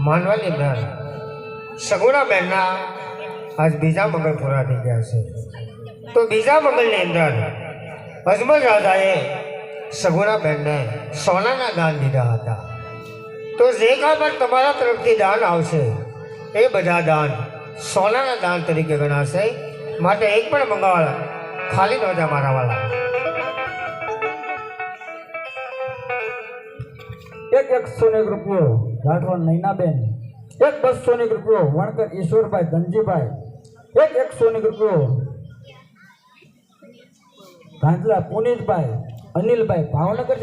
માનવાની અંદર સગુણા બહેનના આજ બીજા મંગળ પૂરા થઈ ગયા છે. તો બીજા મંગળની અંદર અજમલ રાજાએ સગુણા બહેનને સોનાના દાન દીધા હતા. તો જે કાંઈ પણ તમારા તરફથી દાન આવશે એ બધા દાન સોનાના દાન તરીકે ગણાશે. માટે એક પણ મંગળ ખાલી ન જા મારા વાલા. એક 101 રૂપિયો રાઠોડ નૈનાબેન, એક 201 રૂપિયો વણકર ઈશ્વરભાઈ ધનજીભાઈ, એક 101 રૂપિયો ધાંધલા પુનિતભાઈ અનિલભાઈ ભાવનગર